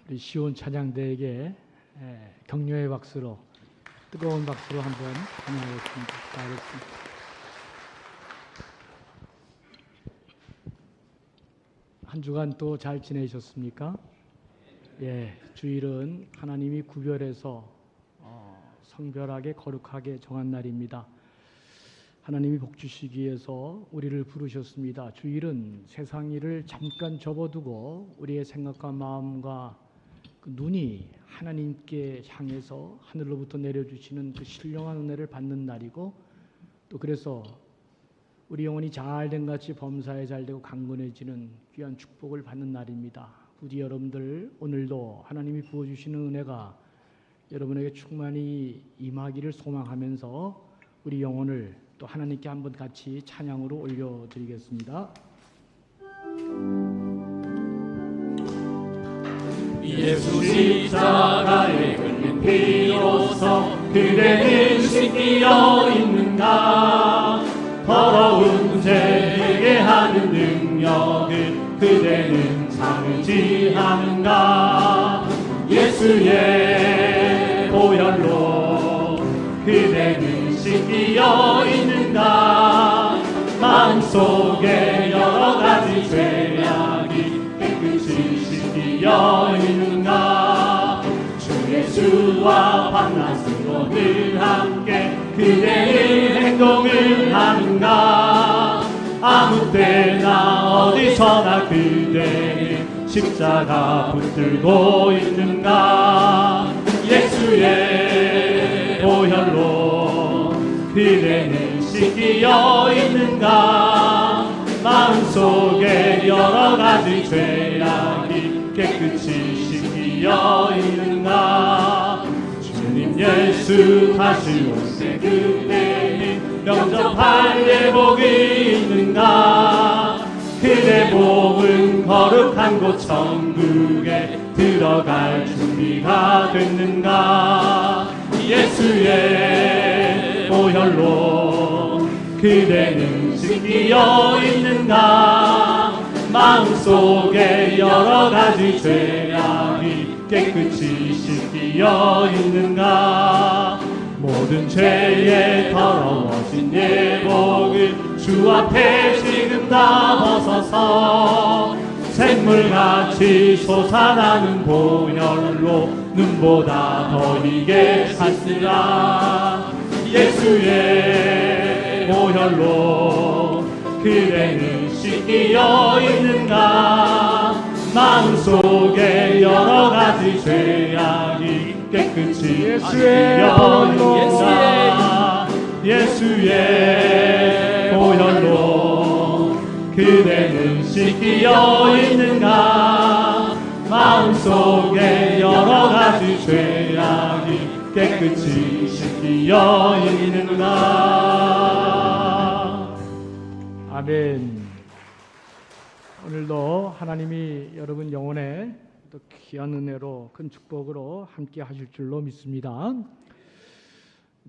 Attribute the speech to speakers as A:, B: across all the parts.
A: 우리 시온 찬양대에게 격려의 박수로, 뜨거운 박수로 한번 환영하겠습니다. 잘했습니다. 한 주간 또 잘 지내셨습니까? 주일은 하나님이 구별해서 성별하게 거룩하게 정한 날입니다. 하나님이 복 주시기 위해서 우리를 부르셨습니다. 주일은 세상 일을 잠깐 접어두고 우리의 생각과 마음과 그 눈이 하나님께 향해서 하늘로부터 내려주시는 그 신령한 은혜를 받는 날이고, 또 그래서 우리 영혼이 잘된 같이 범사에 잘되고 강건해지는 귀한 축복을 받는 날입니다. 부디 여러분들 오늘도 하나님이 부어주시는 은혜가 여러분에게 충만히 임하기를 소망하면서 우리 영혼을 또 하나님께 한번 같이 찬양으로 올려드리겠습니다.
B: 예수 십자가에 흘린 피로써 그대는 씻기어 있는가. 더러운 죄에게 하는 능력을 그대는 참지 않은가. 예수의 보혈로 그대는 씻기어 있는가. 마음속에 여러 가지 죄악이 깨끗이 씻기어 있는가. 주 예수와 밤낮으로 늘 함께 그대의 행동을 하는가. 아무 때나 어디서나 그대는 십자가 붙들고 있는가. 예수의 보혈로 그대는 씻기어 있는가. 마음속에 여러 가지 죄악이 깨끗이 씻기어 있는가. 주님 예수 다시 올때 그대는 영접할 예복이 있는가. 그대 몸은 거룩한 곳 천국에 들어갈 준비가 됐는가. 예수의 보혈로 그대는 씻기어 있는가. 마음속에 여러 가지 죄악이 깨끗이 씻기어 있는가. 모든 죄에 더러워진 예복을 주 앞에 지금 다 벗어서 샘물같이 솟아나는 보혈로 눈보다 더 이게 샀으라. 예수의 보혈로 그대는 씻기어 있는가. 마음속에 여러 가지 죄악이 깨끗이 씻기어 있는가. 예수의 보혈로 그대는 씻기어 있는가. 마음속에 여러 가지 죄악이 깨끗이 씻기어 있는가.
A: 아멘. 오늘도 하나님이 여러분 영혼에 또 귀한 은혜로 큰 축복으로 함께 하실 줄로 믿습니다.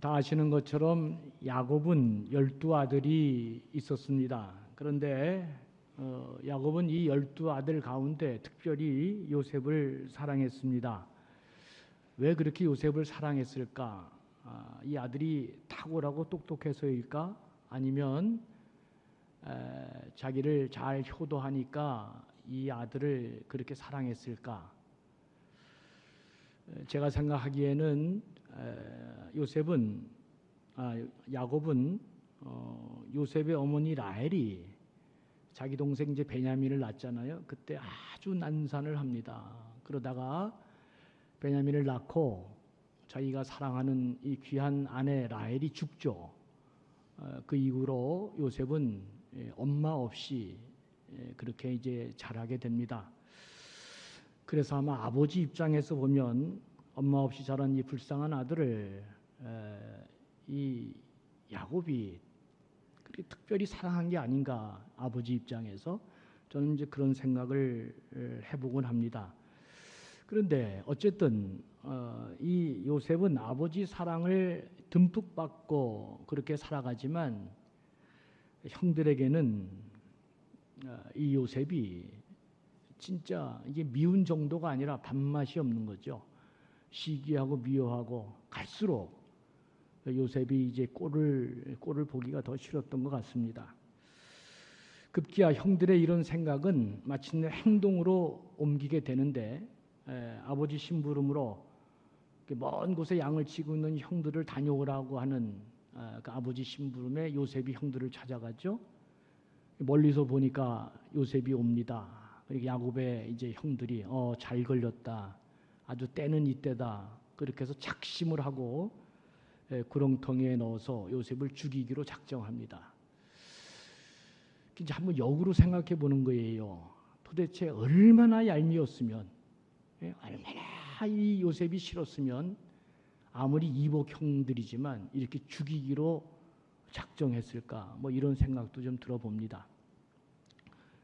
A: 다 아시는 것처럼 야곱은 12아들이 있었습니다. 그런데 야곱은 이 12아들 가운데 특별히 요셉을 사랑했습니다. 왜 그렇게 요셉을 사랑했을까? 이 아들이 탁월하고 똑똑해서일까? 아니면 자기를 잘 효도하니까 이 아들을 그렇게 사랑했을까? 제가 생각하기에는 야곱은 요셉의 어머니 라헬이 자기 동생 이제 베냐민을 낳았잖아요. 그때 아주 난산을 합니다. 그러다가 베냐민을 낳고 자기가 사랑하는 이 귀한 아내 라헬이 죽죠. 그 이후로 요셉은 엄마 없이 그렇게 이제 자라게 됩니다. 그래서 아마 아버지 입장에서 보면 엄마 없이 자란 이 불쌍한 아들을 이 야곱이 그렇게 특별히 사랑한 게 아닌가, 아버지 입장에서 저는 이제 그런 생각을 해보곤 합니다. 그런데 어쨌든 이 요셉은 아버지 사랑을 듬뿍 받고 그렇게 살아가지만 형들에게는 이 요셉이 진짜 이게 미운 정도가 아니라 밥맛이 없는 거죠. 시기하고 미워하고 갈수록 요셉이 이제 꼴을 보기가 더 싫었던 것 같습니다. 급기야 형들의 이런 생각은 마침내 행동으로 옮기게 되는데 아버지 심부름으로 먼 곳에 양을 치고 있는 형들을 다녀오라고 하는 그 아버지 심부름에 요셉이 형들을 찾아가죠. 멀리서 보니까 요셉이 옵니다. 그리고 야곱의 이제 형들이 잘 걸렸다. 아주 때는 이때다. 그렇게 해서 작심을 하고 구렁텅이에 넣어서 요셉을 죽이기로 작정합니다. 이제 한번 역으로 생각해 보는 거예요. 도대체 얼마나 얄미웠으면, 얼마나 이 요셉이 싫었으면 아무리 이복 형들이지만 이렇게 죽이기로 작정했을까? 뭐 이런 생각도 좀 들어봅니다.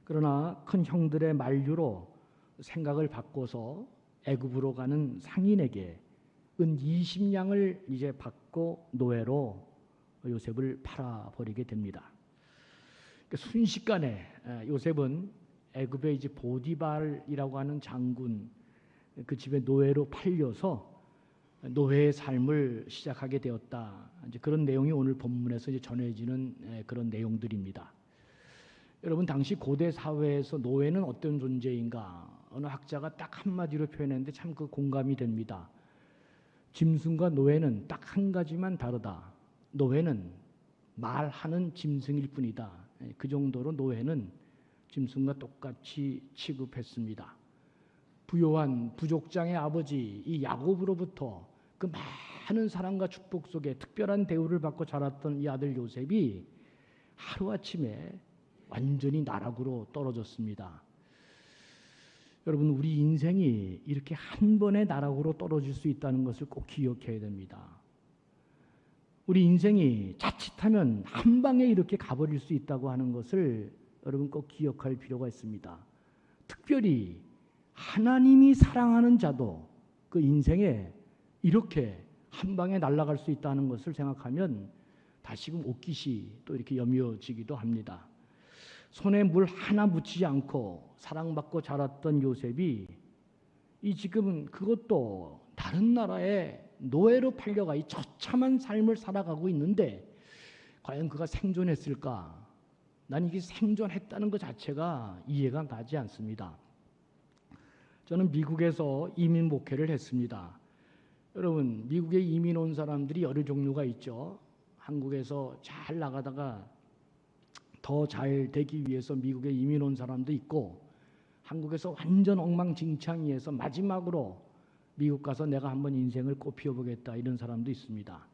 A: 그러나 큰 형들의 만류로 생각을 바꿔서 애굽으로 가는 상인에게 은 20냥을 이제 받고 노예로 요셉을 팔아버리게 됩니다. 순식간에 요셉은 애굽의 이제 보디발이라고 하는 장군 그 집에 노예로 팔려서 노예의 삶을 시작하게 되었다. 이제 그런 내용이 오늘 본문에서 이제 전해지는 그런 내용들입니다. 여러분, 당시 고대 사회에서 노예는 어떤 존재인가? 어느 학자가 딱 한마디로 표현했는데 참 그 공감이 됩니다. 짐승과 노예는 딱 한 가지만 다르다. 노예는 말하는 짐승일 뿐이다. 그 정도로 노예는 짐승과 똑같이 취급했습니다. 부요한 부족장의 아버지 이 야곱으로부터 그 많은 사랑과 축복 속에 특별한 대우를 받고 자랐던 이 아들 요셉이 하루아침에 완전히 나락으로 떨어졌습니다. 여러분, 우리 인생이 이렇게 한 번에 나락으로 떨어질 수 있다는 것을 꼭 기억해야 됩니다. 우리 인생이 자칫하면 한 방에 이렇게 가버릴 수 있다고 하는 것을 여러분 꼭 기억할 필요가 있습니다. 특별히 하나님이 사랑하는 자도 그 인생에 이렇게 한 방에 날아갈 수 있다는 것을 생각하면 다시금 옷깃이 또 이렇게 여며지기도 합니다. 손에 물 하나 묻히지 않고 사랑받고 자랐던 요셉이 이 지금은 그것도 다른 나라에 노예로 팔려가 이 처참한 삶을 살아가고 있는데 과연 그가 생존했을까? 난 이게 생존했다는 것 자체가 이해가 가지 않습니다. 저는 미국에서 이민 목회를 했습니다. 여러분, 미국에 이민 온 사람들이 여러 종류가 있죠. 한국에서 잘 나가다가 더 잘 되기 위해서 미국에 이민 온 사람도 있고, 한국에서 완전 엉망진창이해서 마지막으로 미국 가서 내가 한번 인생을 꽃피워보겠다 이런 사람도 있습니다.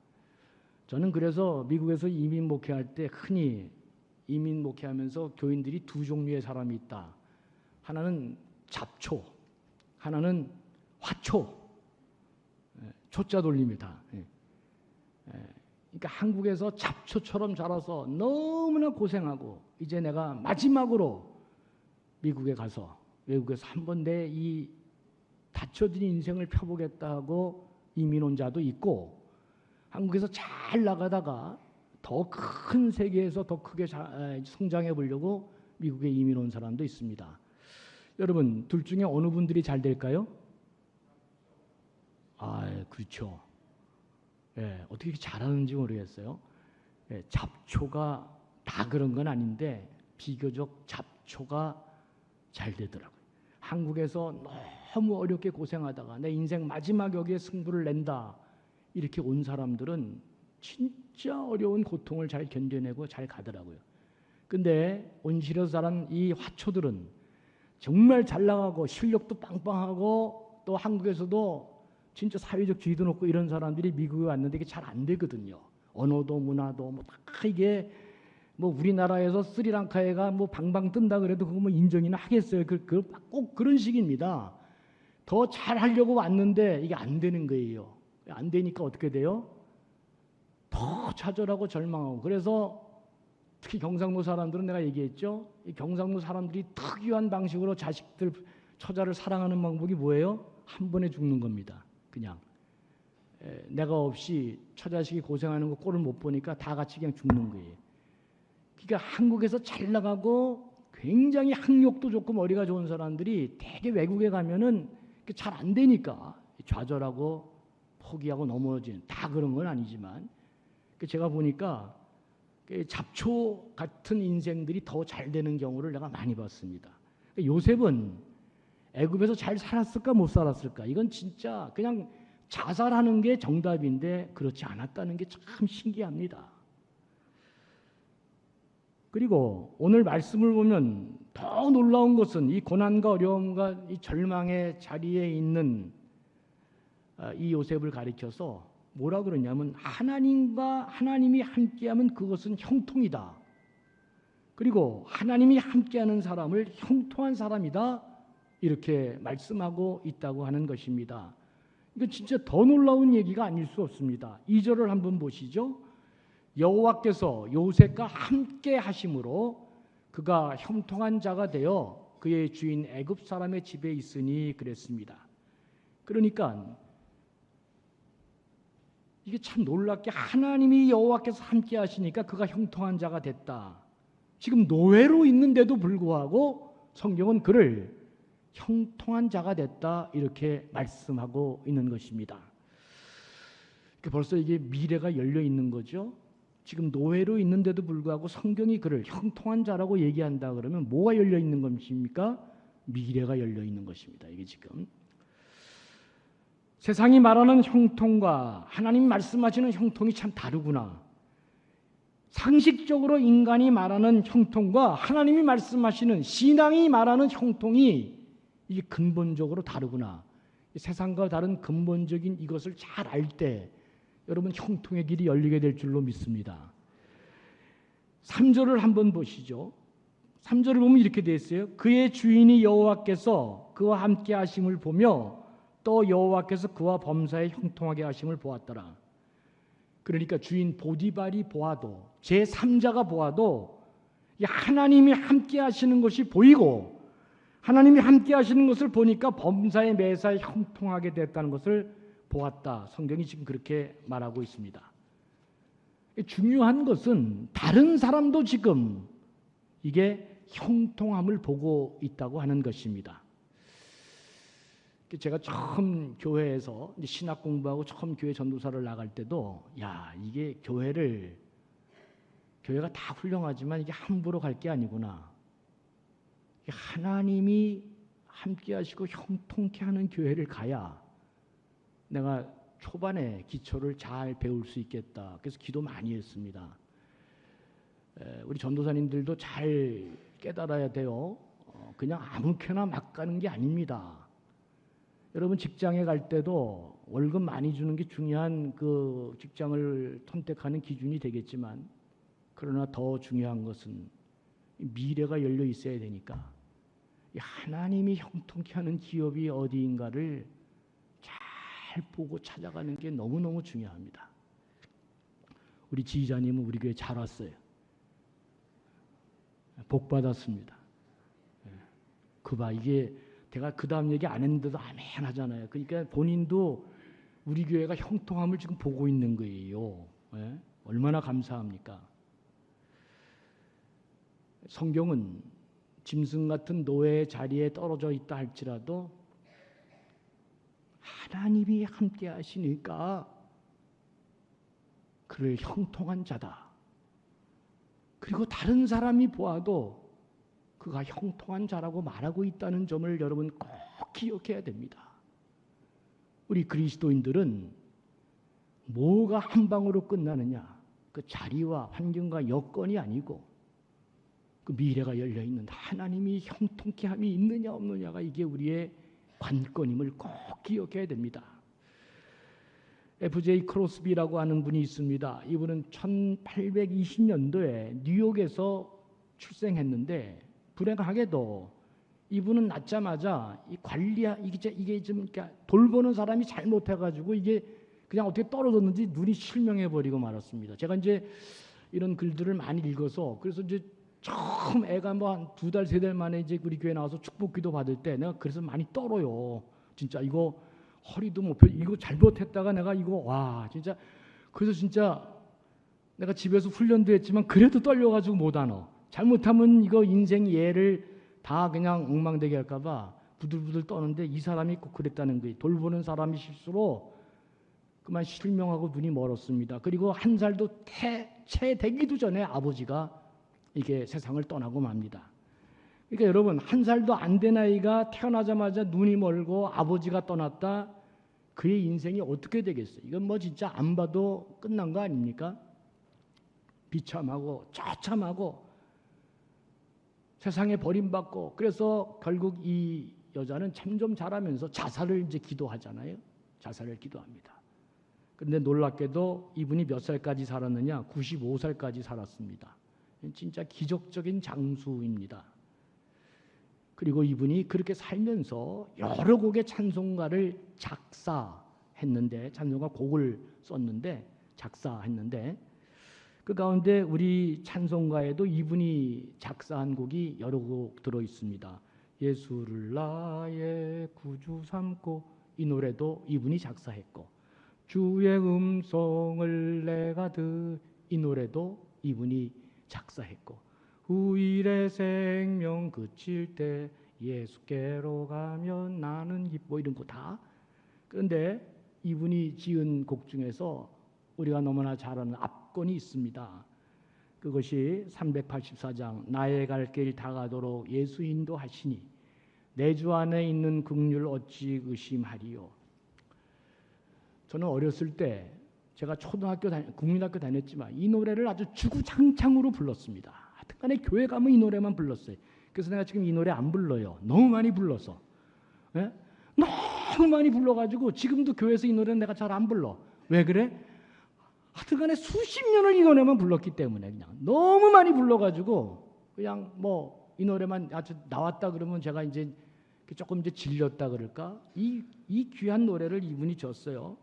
A: 저는 그래서 미국에서 이민 목회할 때 흔히 이민 목회하면서 교인들이 두 종류의 사람이 있다. 하나는 잡초, 하나는 화초. 초자 돌립니다. 그러니까 한국에서 잡초처럼 자라서 너무나 고생하고 이제 내가 마지막으로 미국에 가서 외국에서 한번 내 이 닫혀진 인생을 펴보겠다 하고 이민 온 자도 있고, 한국에서 잘 나가다가 더 큰 세계에서 더 크게 성장해 보려고 미국에 이민 온 사람도 있습니다. 여러분, 둘 중에 어느 분들이 잘 될까요? 그렇죠. 어떻게 이렇게 잘하는지 모르겠어요. 잡초가 다 그런 건 아닌데 비교적 잡초가 잘 되더라고요. 한국에서 너무 어렵게 고생하다가 내 인생 마지막 여기에 승부를 낸다 이렇게 온 사람들은 진짜 어려운 고통을 잘 견뎌내고 잘 가더라고요. 근데 온실에서 자란 이 화초들은 정말 잘 나가고 실력도 빵빵하고 또 한국에서도 진짜 사회적 지위도 높고 이런 사람들이 미국에 왔는데 이게 잘 안 되거든요. 언어도 문화도 뭐 다 이게 뭐 우리나라에서 스리랑카에가 뭐 방방 뜬다 그래도 그거 뭐 인정이나 하겠어요. 꼭 그런 식입니다. 더 잘하려고 왔는데 이게 안 되는 거예요. 안 되니까 어떻게 돼요? 더 좌절하고 절망하고. 그래서 특히 경상도 사람들은 내가 얘기했죠. 이 경상도 사람들이 특이한 방식으로 자식들 처자를 사랑하는 방법이 뭐예요? 한 번에 죽는 겁니다. 그냥 내가 없이 처자식이 고생하는 거 꼴을 못 보니까 다 같이 그냥 죽는 거예요. 그러니까 한국에서 잘 나가고 굉장히 학력도 좋고 머리가 좋은 사람들이 대개 외국에 가면은 잘 안 되니까 좌절하고 포기하고 넘어지는, 다 그런 건 아니지만 제가 보니까 잡초 같은 인생들이 더 잘 되는 경우를 내가 많이 봤습니다. 요셉은 애굽에서 잘 살았을까 못 살았을까, 이건 진짜 그냥 자살하는 게 정답인데 그렇지 않았다는 게 참 신기합니다. 그리고 오늘 말씀을 보면 더 놀라운 것은 이 고난과 어려움과 이 절망의 자리에 있는 이 요셉을 가리켜서 뭐라 그러냐면 하나님이 함께하면 그것은 형통이다. 그리고 하나님이 함께하는 사람을 형통한 사람이다, 이렇게 말씀하고 있다고 하는 것입니다. 이건 진짜 더 놀라운 얘기가 아닐 수 없습니다. 2절을 한번 보시죠. 여호와께서 요셉과 함께 하심으로 그가 형통한 자가 되어 그의 주인 애굽 사람의 집에 있으니 그랬습니다. 그러니까 이게 참 놀랍게 하나님이 여호와께서 함께 하시니까 그가 형통한 자가 됐다. 지금 노예로 있는데도 불구하고 성경은 그를 형통한 자가 됐다, 이렇게 말씀하고 있는 것입니다. 벌써 이게 미래가 열려 있는 거죠. 지금 노예로 있는데도 불구하고 성경이 그를 형통한 자라고 얘기한다 그러면 뭐가 열려 있는 것입니까? 미래가 열려 있는 것입니다. 이게 지금 세상이 말하는 형통과 하나님 말씀하시는 형통이 참 다르구나. 상식적으로 인간이 말하는 형통과 하나님이 말씀하시는 신앙이 말하는 형통이 이게 근본적으로 다르구나. 세상과 다른 근본적인 이것을 잘 알 때 여러분 형통의 길이 열리게 될 줄로 믿습니다. 3절을 한번 보시죠. 3절을 보면 이렇게 되어 있어요. 그의 주인이 여호와께서 그와 함께 하심을 보며 또 여호와께서 그와 범사에 형통하게 하심을 보았더라. 그러니까 주인 보디발이 보아도, 제3자가 보아도 하나님이 함께 하시는 것이 보이고 하나님이 함께 하시는 것을 보니까 범사에 매사에 형통하게 됐다는 것을 보았다. 성경이 지금 그렇게 말하고 있습니다. 중요한 것은 다른 사람도 지금 이게 형통함을 보고 있다고 하는 것입니다. 제가 처음 교회에서 신학 공부하고 처음 교회 전도사를 나갈 때도 이게 교회가 다 훌륭하지만 이게 함부로 갈 게 아니구나. 하나님이 함께 하시고 형통케 하는 교회를 가야 내가 초반에 기초를 잘 배울 수 있겠다. 그래서 기도 많이 했습니다. 우리 전도사님들도 잘 깨달아야 돼요. 그냥 아무렇게나 막 가는 게 아닙니다. 여러분 직장에 갈 때도 월급 많이 주는 게 중요한 그 직장을 선택하는 기준이 되겠지만, 그러나 더 중요한 것은 미래가 열려 있어야 되니까 하나님이 형통케 하는 기업이 어디인가를 잘 보고 찾아가는 게 너무너무 중요합니다. 우리 지휘자님은 우리 교회 잘 왔어요. 복 받았습니다. 이게 제가 그 다음 얘기 안 했는데도 아멘 하잖아요. 그러니까 본인도 우리 교회가 형통함을 지금 보고 있는 거예요. 얼마나 감사합니까? 성경은 짐승 같은 노예의 자리에 떨어져 있다 할지라도 하나님이 함께 하시니까 그를 형통한 자다. 그리고 다른 사람이 보아도 그가 형통한 자라고 말하고 있다는 점을 여러분 꼭 기억해야 됩니다. 우리 그리스도인들은 뭐가 한 방으로 끝나느냐? 그 자리와 환경과 여건이 아니고 그 미래가 열려있는 하나님이 형통케 함이 있느냐 없느냐가 이게 우리의 관건임을 꼭 기억해야 됩니다. F.J. 크로스비라고 하는 분이 있습니다. 이분은 1820년도에 뉴욕에서 출생했는데 불행하게도 이분은 낳자마자 이게 좀 돌보는 사람이 잘못해가지고 이게 그냥 어떻게 떨어졌는지 눈이 실명해버리고 말았습니다. 제가 이제 이런 글들을 많이 읽어서 그래서 이제 처음 애가 뭐 한 2달 3달 만에 이제 우리 교회 나와서 축복기도 받을 때 내가 그래서 많이 떨어요. 진짜 이거 허리도 못 펴, 이거 잘못했다가 내가 이거 진짜 그래서 진짜 내가 집에서 훈련도 했지만 그래도 떨려가지고 못 하노. 잘못하면 이거 인생 예를 다 그냥 엉망되게 할까봐 부들부들 떠는데 이 사람이 꼭 그랬다는 거예요. 돌보는 사람이 실수로 그만 실명하고 눈이 멀었습니다. 그리고 한 살도 채 되기도 전에 아버지가 이게 세상을 떠나고 맙니다. 그러니까 여러분, 한 살도 안 된 아이가 태어나자마자 눈이 멀고 아버지가 떠났다. 그의 인생이 어떻게 되겠어요? 이건 뭐 진짜 안 봐도 끝난 거 아닙니까? 비참하고 처참하고 세상에 버림받고, 그래서 결국 이 여자는 참 좀 잘하면서 자살을 이제 기도하잖아요. 자살을 기도합니다. 그런데 놀랍게도 이분이 몇 살까지 살았느냐? 95살까지 살았습니다. 진짜 기적적인 장수입니다. 그리고 이분이 그렇게 살면서 여러 곡의 찬송가를 작사했는데, 찬송가 곡을 썼는데, 작사했는데, 그 가운데 우리 찬송가에도 이분이 작사한 곡이 여러 곡 들어 있습니다. 예수를 나의 구주 삼고, 이 노래도 이분이 작사했고, 주의 음성을 내가 이 노래도 이분이 작사했고, 후일의 생명 그칠 때 예수께로 가면 나는 기뻐, 이런 거 다. 그런데 이분이 지은 곡 중에서 우리가 너무나 잘 아는 앞권이 있습니다. 그것이 384장 나의 갈 길 다가도록 예수 인도하시니 내 주 안에 있는 긍휼 어찌 의심하리요. 저는 어렸을 때 제가 국민학교 다녔지만 이 노래를 아주 주구장창으로 불렀습니다. 하여튼간에 교회 가면 이 노래만 불렀어요. 그래서 내가 지금 이 노래 안 불러요. 너무 많이 불러서. 예? 너무 많이 불러가지고 지금도 교회에서 이 노래는 내가 잘 안 불러. 왜 그래? 하여튼간에 수십 년을 이 노래만 불렀기 때문에 그냥 너무 많이 불러가지고 그냥 뭐 이 노래만 아주 나왔다 그러면 제가 이제 조금 이제 질렸다 그럴까? 이 귀한 노래를 이분이 줬어요.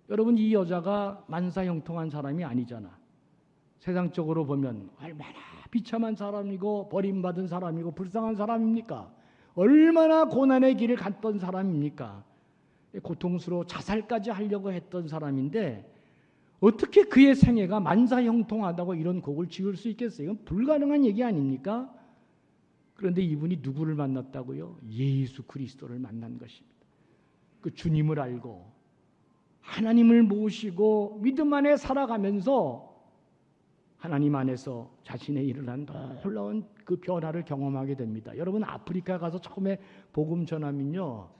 A: 여러분, 이 여자가 만사형통한 사람이 아니잖아. 세상적으로 보면 얼마나 비참한 사람이고 버림받은 사람이고 불쌍한 사람입니까? 얼마나 고난의 길을 갔던 사람입니까? 고통스러워 자살까지 하려고 했던 사람인데 어떻게 그의 생애가 만사형통하다고 이런 곡을 지을 수 있겠어요? 이건 불가능한 얘기 아닙니까? 그런데 이분이 누구를 만났다고요? 예수 그리스도를 만난 것입니다. 그 주님을 알고 하나님을 모시고 믿음 안에 살아가면서 하나님 안에서 자신의 일어난 놀라운 그 변화를 경험하게 됩니다. 여러분, 아프리카 가서 처음에 복음 전하면요,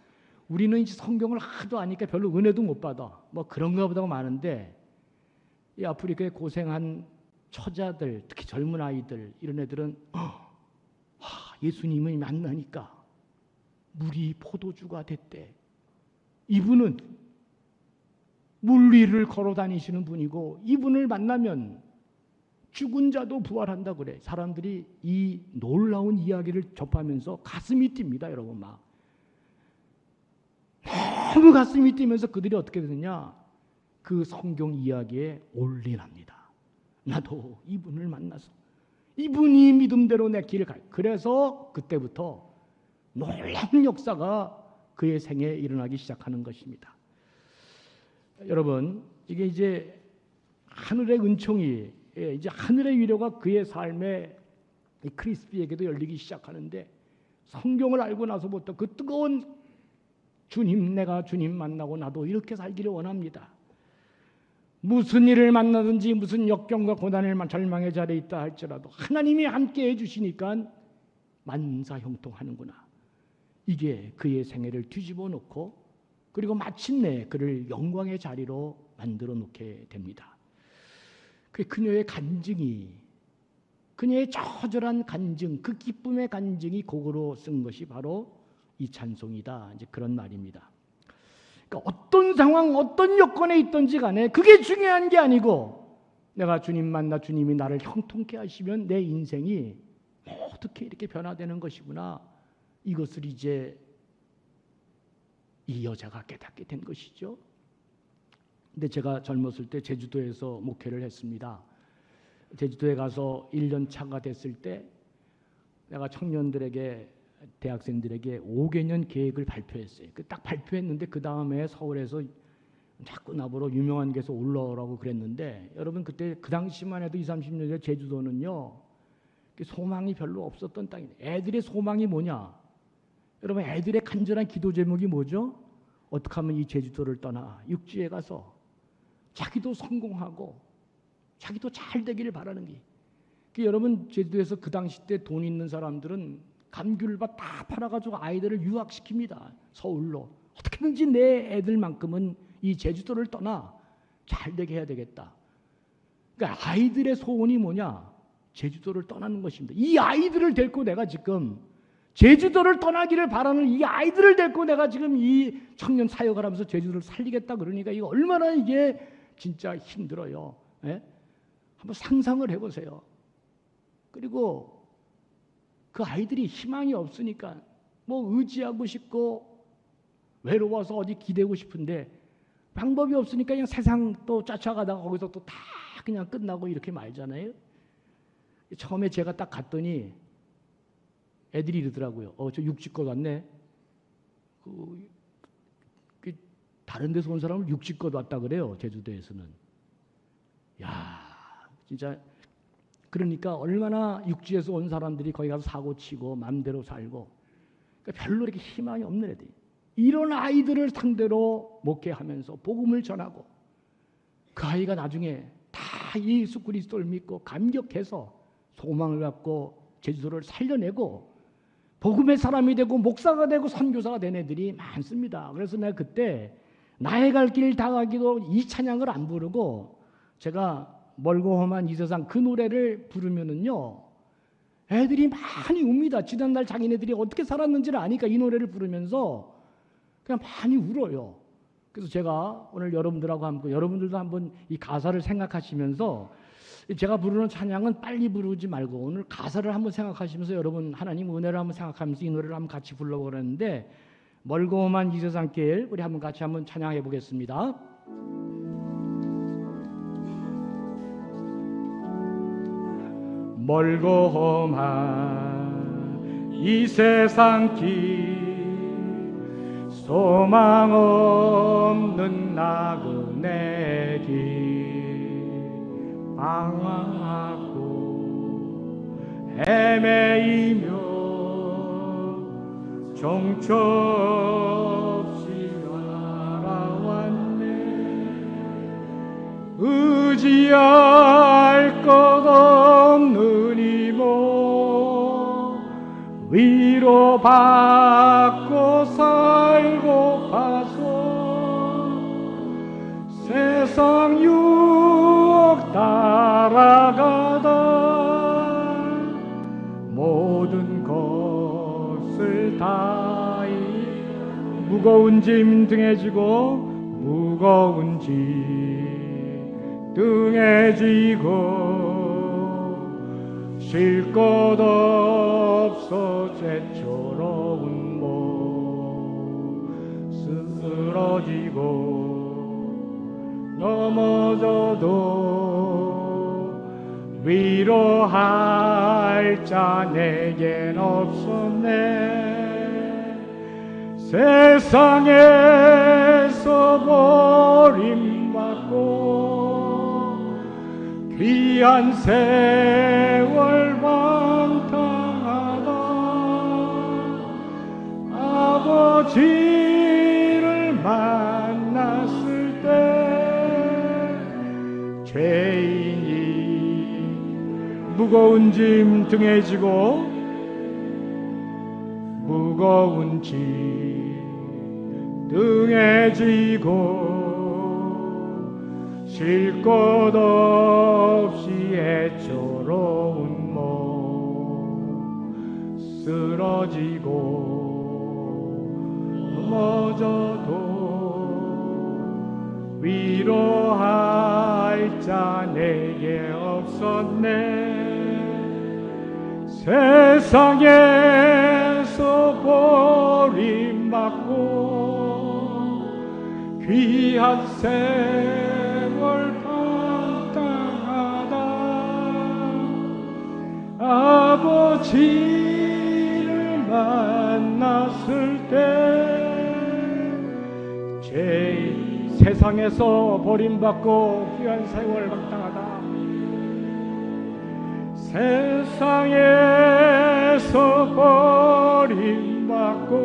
A: 우리는 이제 성경을 하도 아니까 별로 은혜도 못 받아. 뭐 그런가 보다 많은데 이 아프리카에 고생한 처자들, 특히 젊은 아이들, 이런 애들은 예수님을 만나니까 물이 포도주가 됐대. 이분은 물 위를 걸어 다니시는 분이고 이분을 만나면 죽은 자도 부활한다 그래. 사람들이 이 놀라운 이야기를 접하면서 가슴이 뜁니다. 여러분, 막 너무 가슴이 뛰면서 그들이 어떻게 되느냐, 그 성경 이야기에 올인합니다. 나도 이분을 만나서 이분이 믿음대로 내 길을 가. 그래서 그때부터 놀라운 역사가 그의 생애에 일어나기 시작하는 것입니다. 여러분, 이게 이제 하늘의 은총이, 이제 하늘의 위로가 그의 삶에 크리스피에게도 열리기 시작하는데, 성경을 알고 나서부터 그 뜨거운 주님, 내가 주님 만나고 나도 이렇게 살기를 원합니다. 무슨 일을 만나든지 무슨 역경과 고난을 절망의 자리에 있다 할지라도 하나님이 함께 해주시니까 만사형통하는구나. 이게 그의 생애를 뒤집어 놓고 그리고 마침내 그를 영광의 자리로 만들어 놓게 됩니다. 그녀의 간증이, 그녀의 처절한 간증, 그 기쁨의 간증이 곡으로 쓴 것이 바로 이 찬송이다. 이제 그런 말입니다. 그러니까 어떤 상황, 어떤 여건에 있든지 간에 그게 중요한 게 아니고 내가 주님 만나 주님이 나를 형통케 하시면 내 인생이 어떻게 이렇게 변화되는 것이구나. 이것을 이제 이 여자가 깨닫게 된 것이죠. 근데 제가 젊었을 때 제주도에서 목회를 했습니다. 제주도에 가서 1년 차가 됐을 때 내가 청년들에게, 대학생들에게 5개년 계획을 발표했어요. 딱 발표했는데 그 다음에 서울에서 자꾸 나보러 유명한 데서 올라오라고 그랬는데, 여러분 그때 그 당시만 해도 20, 30년 전에 제주도는요 소망이 별로 없었던 땅이에요. 애들의 소망이 뭐냐? 여러분, 애들의 간절한 기도 제목이 뭐죠? 어떻게 하면 이 제주도를 떠나 육지에 가서 자기도 성공하고 자기도 잘 되기를 바라는 게. 여러분, 제주도에서 그 당시 때 돈 있는 사람들은 감귤밭 다 팔아가지고 아이들을 유학시킵니다. 서울로. 어떻게든지 내 애들만큼은 이 제주도를 떠나 잘 되게 해야 되겠다. 그러니까 아이들의 소원이 뭐냐? 제주도를 떠나는 것입니다. 이 아이들을 데리고 내가 지금 제주도를 떠나기를 바라는 이 아이들을 데리고 내가 지금 이 청년 사역을 하면서 제주도를 살리겠다 그러니까 이거 얼마나 이게 진짜 힘들어요. 예? 한번 상상을 해보세요. 그리고 그 아이들이 희망이 없으니까 뭐 의지하고 싶고 외로워서 어디 기대고 싶은데 방법이 없으니까 그냥 세상 또 쫓아가다가 거기서 또 다 그냥 끝나고 이렇게 말잖아요. 처음에 제가 딱 갔더니 애들이 이러더라고요. 저 육지껏 왔네. 다른 데서 온 사람을 육지껏 왔다 그래요. 제주도에서는. 야, 진짜 그러니까 얼마나 육지에서 온 사람들이 거기 가서 사고 치고 마음대로 살고 그러니까 별로 이렇게 희망이 없는 애들이. 이런 아이들을 상대로 목회하면서 복음을 전하고 그 아이가 나중에 다 예수 그리스도를 믿고 감격해서 소망을 갖고 제주도를 살려내고 복음의 사람이 되고 목사가 되고 선교사가 된 애들이 많습니다. 그래서 내가 그때 나의 갈 길 다 가기도 이 찬양을 안 부르고 제가 멀고 험한 이 세상 그 노래를 부르면은요 애들이 많이 웁니다. 지난날 자기네들이 어떻게 살았는지를 아니까 이 노래를 부르면서 그냥 많이 울어요. 그래서 제가 오늘 여러분들하고 함께 여러분들도 한번 이 가사를 생각하시면서 제가 부르는 찬양은 빨리 부르지 말고 오늘 가사를 한번 생각하시면서 여러분 하나님 은혜를 한번 생각하면서 이 노래를 한번 같이 불러보려는데 멀고 험한 이 세상길 우리 한번 같이 한번 찬양해 보겠습니다. 멀고 험한 이 세상길 소망 없는 나그네 길 방황하고 헤매이며 정처 없이 알아왔네. 의지할 것 없는 이모 위로받고 살고파서 세상 유혹 따라가다 모든 것을 다 무거운 짐 등에 지고 무거운 짐 등에 지고 쉴 것 없어 죄초로운 몸 쓰러지고 넘어져도 위로할 자 내겐 없었네. 세상에서 버림받고 귀한 세월 방탕하다 아버지를 만났을 때 죄인이 무거운 짐 등에 지고 무거운 짐 등에 지고 쉴 것 없이 애처로운 몸 쓰러지고 넘어져도 위로할 자 내게 없었네. 세상에서 버림받고 귀한 세월 방탕하다 아버지를 만났을 때 죄인 세상에서 버림받고 귀한 세월 방탕하다 세상에서 버림받고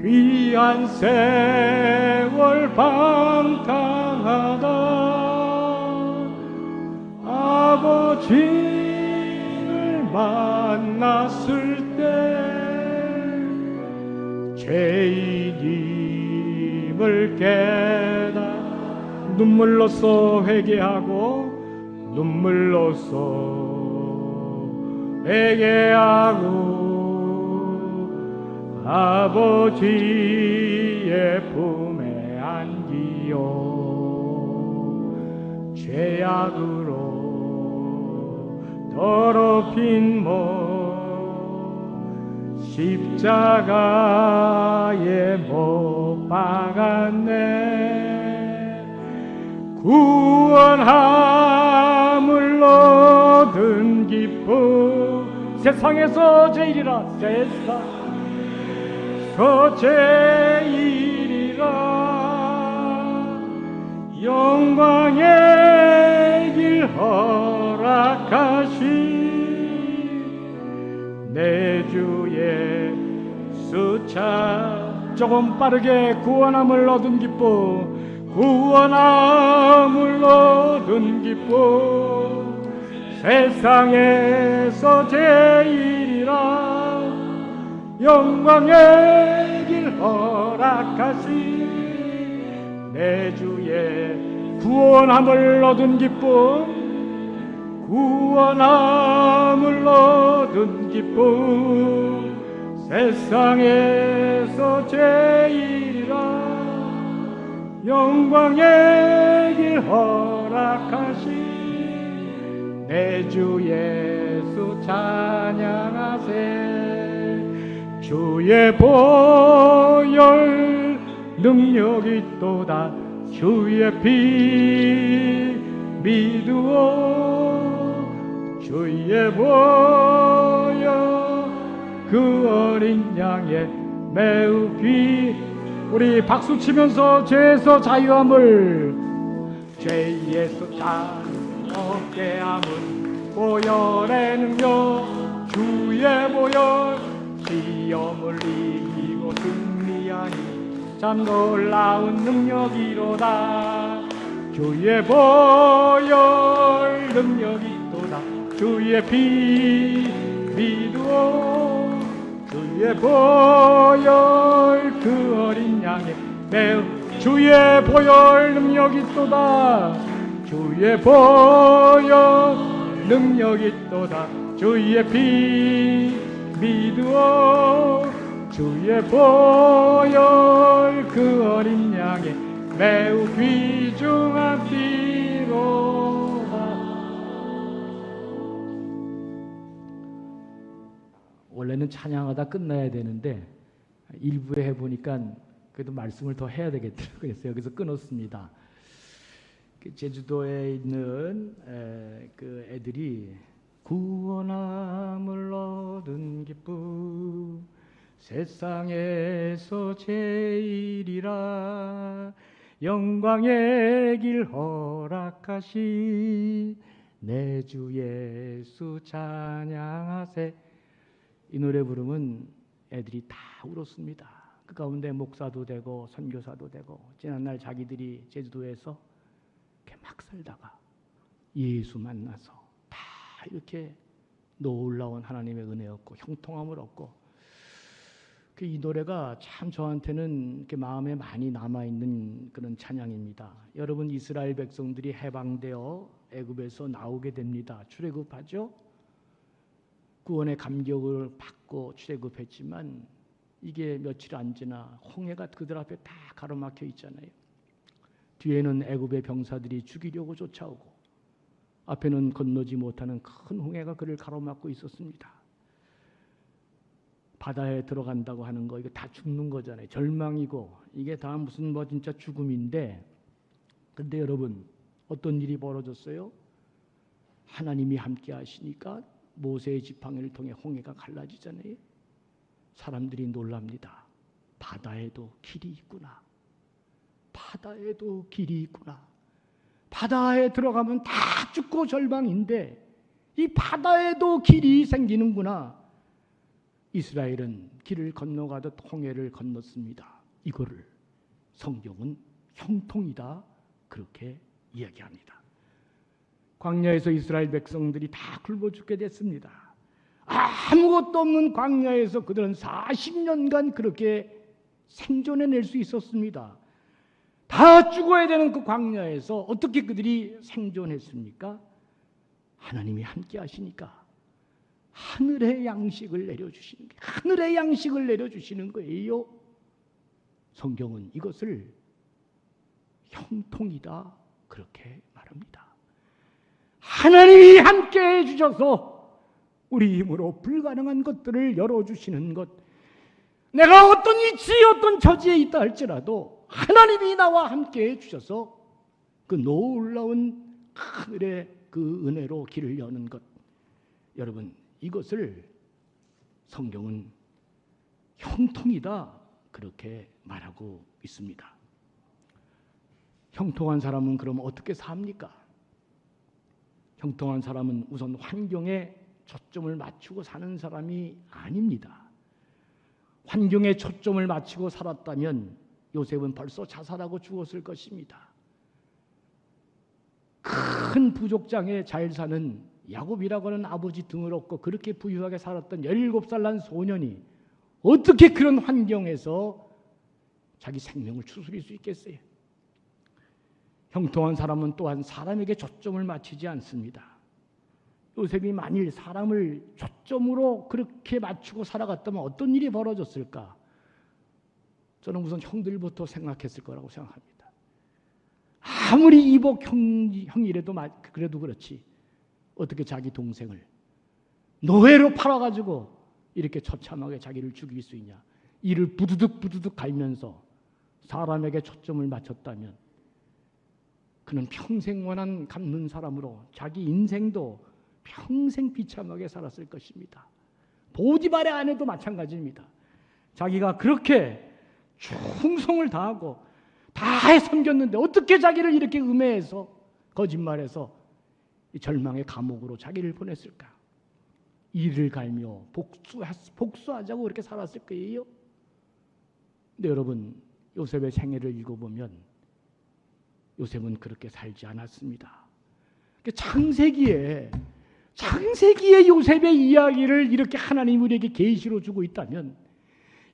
A: 귀한 세월 방탕하다 아버지를 만났을 때 죄인임을 깨달아 눈물로써 회개하고 눈물로써 회개하고 아버지의 품에 안기요 죄악으로 더럽힌 몸 십자가에 못 박았네 구원함을 얻은 기쁨 세상에서 제일이라 세상에서 제일이라 영광의 길 허락하신 내 주 예수 차 조금 빠르게 구원함을 얻은 기쁨 구원함을 얻은 기쁨 세상에서 제일이라 영광의 길 허락하신 내 주의 구원함을 얻은 기쁨 구원함을 얻은 기쁨 세상에서 제일이라 영광의 길 허락하신 내 주 예수 찬양하세 주의 보혈 능력이 또다 주의 피 믿으오 주의 보혈 그 어린 양의 매우 귀 우리 박수 치면서 죄에서 자유함을 죄에서 자유롭게 함은 보혈의 능력 주의 보혈 시험을 이기고 승리하니 참 놀라운 능력이로다 주의 보혈 능력이 또다 주의 피 믿으오 주의 보혈 그 어린 양의 매우 주의 보혈 능력이 또다 주의 보혈 능력이 또다 주의 피 믿으오 주의 보혈 그 어린 양의 매우 귀중한 피로다. 원래는 찬양하다 끝나야 되는데 일부에 해보니까 그래도 말씀을 더 해야 되겠더라고요. 그래서 여기서 끊었습니다. 제주도에 있는 그 애들이 구원함을 얻은 기쁨 세상에서 제일이라 영광의 길 허락하신 내 주 예수 찬양하세. 이 노래 부르면 애들이 다 울었습니다. 그 가운데 목사도 되고 선교사도 되고 지난날 자기들이 제주도에서 이렇게 막 살다가 예수 만나서 다 이렇게 놀라운 하나님의 은혜였고 형통함을 얻고 이 노래가 참 저한테는 이렇게 마음에 많이 남아있는 그런 찬양입니다. 여러분 이스라엘 백성들이 해방되어 애굽에서 나오게 됩니다. 출애굽하죠. 구원의 감격을 받고 출애굽했지만 이게 며칠 안 지나 홍해가 그들 앞에 다 가로막혀 있잖아요. 뒤에는 애굽의 병사들이 죽이려고 쫓아오고 앞에는 건너지 못하는 큰 홍해가 그를 가로막고 있었습니다. 바다에 들어간다고 하는 거 이거 다 죽는 거잖아요. 절망이고 이게 다 무슨 뭐 진짜 죽음인데 근데 여러분 어떤 일이 벌어졌어요? 하나님이 함께 하시니까 모세의 지팡이를 통해 홍해가 갈라지잖아요. 사람들이 놀랍니다. 바다에도 길이 있구나. 바다에도 길이 있구나. 바다에 들어가면 다 죽고 절망인데 이 바다에도 길이 생기는구나. 이스라엘은 길을 건너가듯 홍해를 건넜습니다. 이거를 성경은 형통이다 그렇게 이야기합니다. 광야에서 이스라엘 백성들이 다 굶어 죽게 됐습니다. 아무것도 없는 광야에서 그들은 40년간 그렇게 생존해낼 수 있었습니다. 다 죽어야 되는 그 광야에서 어떻게 그들이 생존했습니까? 하나님이 함께 하시니까 하늘의 양식을 내려주시는 거예요. 하늘의 양식을 내려주시는 거예요. 성경은 이것을 형통이다 그렇게 말합니다. 하나님이 함께 해주셔서 우리 힘으로 불가능한 것들을 열어주시는 것, 내가 어떤 위치 어떤 처지에 있다 할지라도 하나님이 나와 함께 해주셔서 그 놀라운 하늘의 그 은혜로 길을 여는 것, 여러분 이것을 성경은 형통이다 그렇게 말하고 있습니다. 형통한 사람은 그럼 어떻게 삽니까? 형통한 사람은 우선 환경에 초점을 맞추고 사는 사람이 아닙니다. 환경에 초점을 맞추고 살았다면 요셉은 벌써 자살하고 죽었을 것입니다. 큰 부족장에 잘 사는 야곱이라고 하는 아버지 등을 업고 그렇게 부유하게 살았던 17살 난 소년이 어떻게 그런 환경에서 자기 생명을 추스릴 수 있겠어요? 형통한 사람은 또한 사람에게 초점을 맞추지 않습니다. 요셉이 만일 사람을 초점으로 그렇게 맞추고 살아갔다면 어떤 일이 벌어졌을까? 저는 우선 형들부터 생각했을 거라고 생각합니다. 아무리 이복 형이라도 그래도 그렇지 어떻게 자기 동생을 노예로 팔아가지고 이렇게 처참하게 자기를 죽일 수 있냐. 이를 부두둑 갈면서 사람에게 초점을 맞췄다면 그는 평생 원한 갚는 사람으로 자기 인생도 평생 비참하게 살았을 것입니다. 보디발의 아내도 마찬가지입니다. 자기가 그렇게 충성을 다하고 다 섬겼는데 어떻게 자기를 이렇게 음해해서 거짓말해서 절망의 감옥으로 자기를 보냈을까? 이를 갈며 복수하자고 그렇게 살았을 거예요. 근데 여러분 요셉의 생애를 읽어보면 요셉은 그렇게 살지 않았습니다. 창세기에 요셉의 이야기를 이렇게 하나님 우리에게 계시로 주고 있다면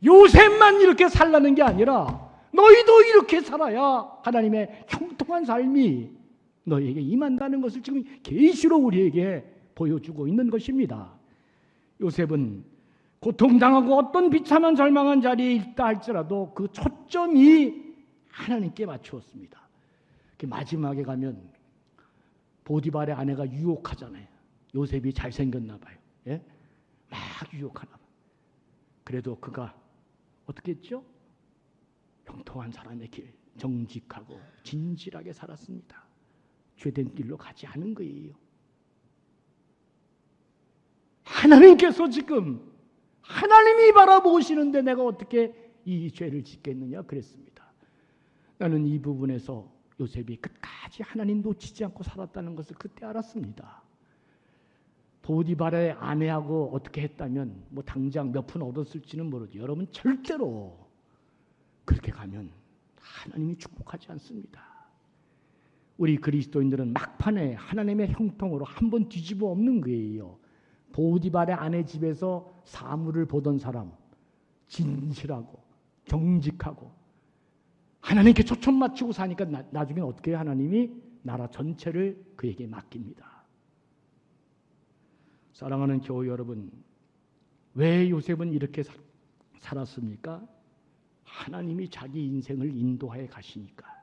A: 요셉만 이렇게 살라는 게 아니라 너희도 이렇게 살아야 하나님의 형통한 삶이 너희에게 임한다는 것을 지금 계시로 우리에게 보여주고 있는 것입니다. 요셉은 고통당하고 어떤 비참한 절망한 자리에 있다 할지라도 그 초점이 하나님께 맞추었습니다. 마지막에 가면 보디발의 아내가 유혹하잖아요. 요셉이 잘생겼나 봐요. 예? 막 유혹하나 봐요. 그래도 그가 어떻게 했죠? 형통한 사람의 길, 정직하고 진실하게 살았습니다. 죄된 길로 가지 않은 거예요. 하나님께서 지금 하나님이 바라보시는데 내가 어떻게 이 죄를 짓겠느냐 그랬습니다. 나는 이 부분에서 요셉이 끝까지 하나님 놓치지 않고 살았다는 것을 그때 알았습니다. 보디발의 아내하고 어떻게 했다면 뭐 당장 몇 푼 얻었을지는 모르죠. 여러분 절대로 그렇게 가면 하나님이 축복하지 않습니다. 우리 그리스도인들은 막판에 하나님의 형통으로 한번 뒤집어 엎는 거예요. 보디발의 아내 집에서 사물을 보던 사람, 진실하고 정직하고 하나님께 초점 맞추고 사니까 나중에 어떻게 하나님이 나라 전체를 그에게 맡깁니다. 사랑하는 교우 여러분, 왜 요셉은 이렇게 살았습니까? 하나님이 자기 인생을 인도하여 가시니까.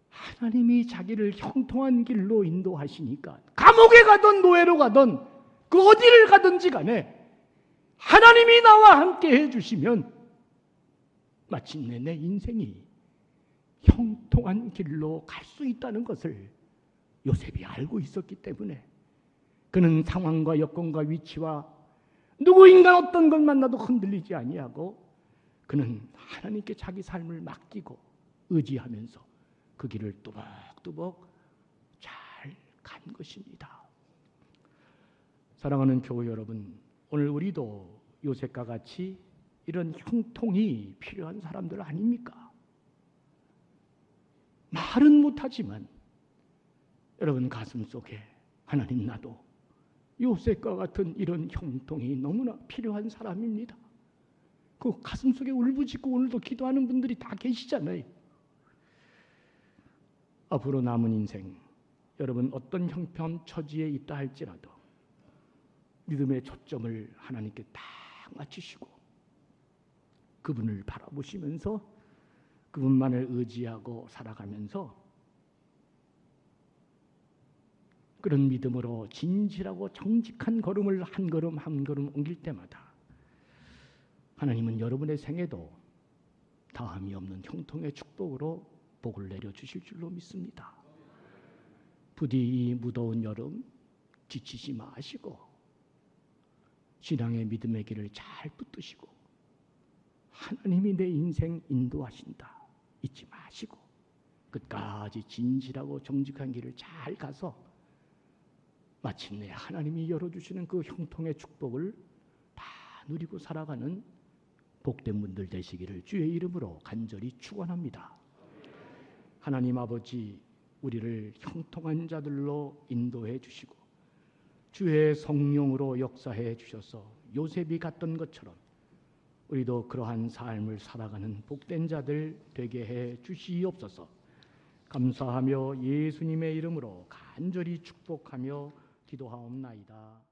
A: 하나님이 자기를 형통한 길로 인도하시니까 감옥에 가든 노예로 가든 그 어디를 가든지 간에 하나님이 나와 함께 해주시면 마침내 내 인생이 형통한 길로 갈 수 있다는 것을 요셉이 알고 있었기 때문에 그는 상황과 여건과 위치와 누구인가 어떤 것 만나도 흔들리지 아니하고 그는 하나님께 자기 삶을 맡기고 의지하면서 그 길을 뚜벅뚜벅 잘 간 것입니다. 사랑하는 교회 여러분, 오늘 우리도 요셉과 같이 이런 형통이 필요한 사람들 아닙니까? 말은 못하지만 여러분 가슴 속에 하나님, 나도 요셉과 같은 이런 형통이 너무나 필요한 사람입니다. 그 가슴 속에 울부짖고 오늘도 기도하는 분들이 다 계시잖아요. 앞으로 남은 인생, 여러분 어떤 형편 처지에 있다 할지라도 믿음의 초점을 하나님께 딱 맞추시고 그분을 바라보시면서 그분만을 의지하고 살아가면서 그런 믿음으로 진실하고 정직한 걸음을 한 걸음 한 걸음 옮길 때마다 하나님은 여러분의 생에도 다함이 없는 형통의 축복으로 복을 내려주실 줄로 믿습니다. 부디 이 무더운 여름 지치지 마시고 신앙의 믿음의 길을 잘 붙드시고 하나님이 내 인생 인도하신다 잊지 마시고 끝까지 진실하고 정직한 길을 잘 가서 마침내 하나님이 열어주시는 그 형통의 축복을 다 누리고 살아가는 복된 분들 되시기를 주의 이름으로 간절히 축원합니다. 하나님 아버지, 우리를 형통한 자들로 인도해 주시고 주의 성령으로 역사해 주셔서 요셉이 갔던 것처럼 우리도 그러한 삶을 살아가는 복된 자들 되게 해 주시옵소서. 감사하며 예수님의 이름으로 간절히 축복하며 기도하옵나이다.